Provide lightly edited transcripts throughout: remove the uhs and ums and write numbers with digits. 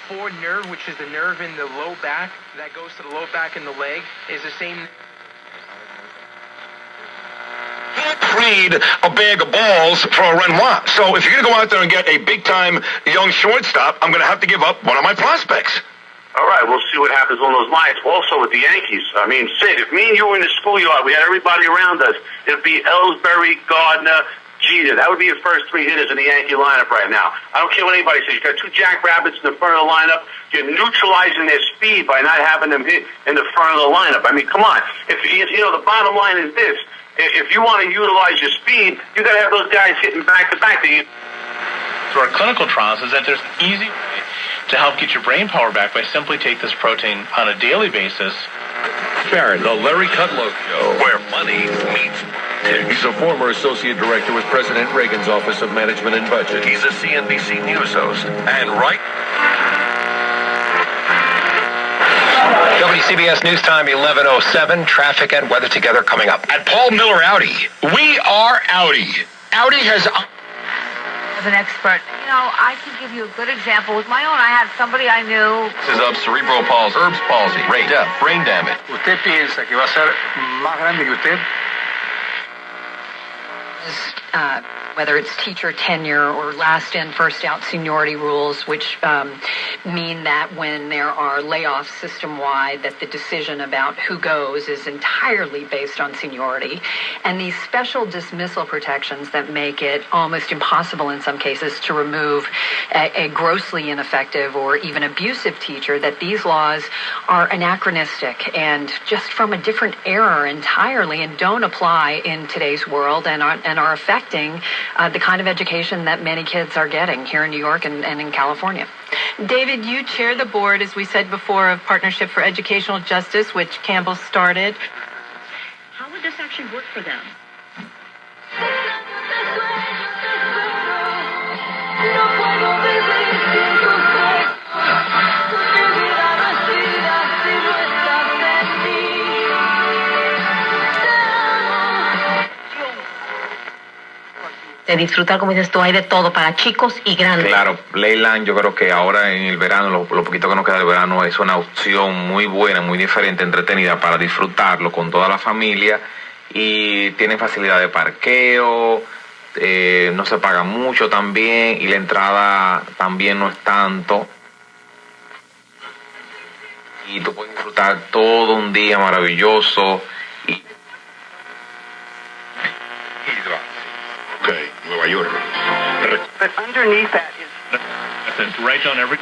L4 nerve, which is the nerve in the low back that goes to the low back in the leg, is the same. Trade a bag of balls for a Renoir. So if you're going to go out there and get a big-time young shortstop, I'm going to have to give up one of my prospects. All right, we'll see what happens on those lines. Also with the Yankees, I mean, Sid, if me and you were in the schoolyard, we had everybody around us, it'd be Ellsbury, Gardner, Jeter. That would be your first three hitters in the Yankee lineup right now. I don't care what anybody says. You got two jackrabbits in the front of the lineup. You're neutralizing their speed by not having them hit in the front of the lineup. I mean, come on. If you know, the bottom line is this. If you want to utilize your speed, you got to have those guys hitting back-to-back. Through our clinical trials is that there's an easy way to help get your brain power back by simply take this protein on a daily basis. Barrett, the Larry Kudlow Show, where money meets politics. He's a former associate director with President Reagan's Office of Management and Budget. He's a CNBC News host. And WCBS News Time 11:07. Traffic and weather together coming up. At Paul Miller Audi, we are Audi. Audi has... As an expert, you know, I can give you a good example. With my own, I had somebody I knew. This is of cerebral palsy, Erb's palsy, death, brain damage. ¿Usted piensa que va a ser más grande que usted? Whether it's teacher tenure or last in, first out seniority rules, which mean that when there are layoffs system-wide, that the decision about who goes is entirely based on seniority. And these special dismissal protections that make it almost impossible in some cases to remove a grossly ineffective or even abusive teacher, that these laws are anachronistic and just from a different era entirely and don't apply in today's world and are affecting the kind of education that many kids are getting here in New York and in California. David, you chair the board, as we said before, of Partnership for Educational Justice, which Campbell started. How would this actually work for them? De disfrutar, como dices tú, hay de todo para chicos y grandes. Claro, Leyland, yo creo que ahora en el verano, lo poquito que nos queda del verano, es una opción muy buena, muy diferente, entretenida para disfrutarlo con toda la familia y tienen facilidad de parqueo, no se paga mucho también y la entrada también no es tanto. Y tú puedes disfrutar todo un día maravilloso. Okay, Nueva York. But underneath that is... Right on every...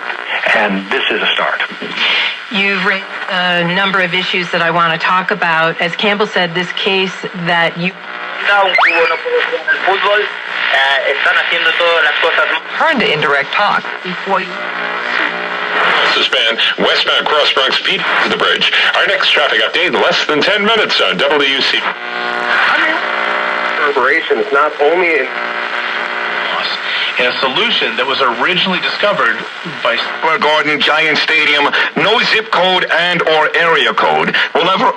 And this is a start. You've raised a number of issues that I want to talk about. As Campbell said, this case that you... Turn to indirect talk. Span, westbound Cross Bronx Pete to the bridge. Our next traffic update in less than 10 minutes on WC. Corporations not only in a solution that was originally discovered by Garden, Giant Stadium, no zip code and or area code will ever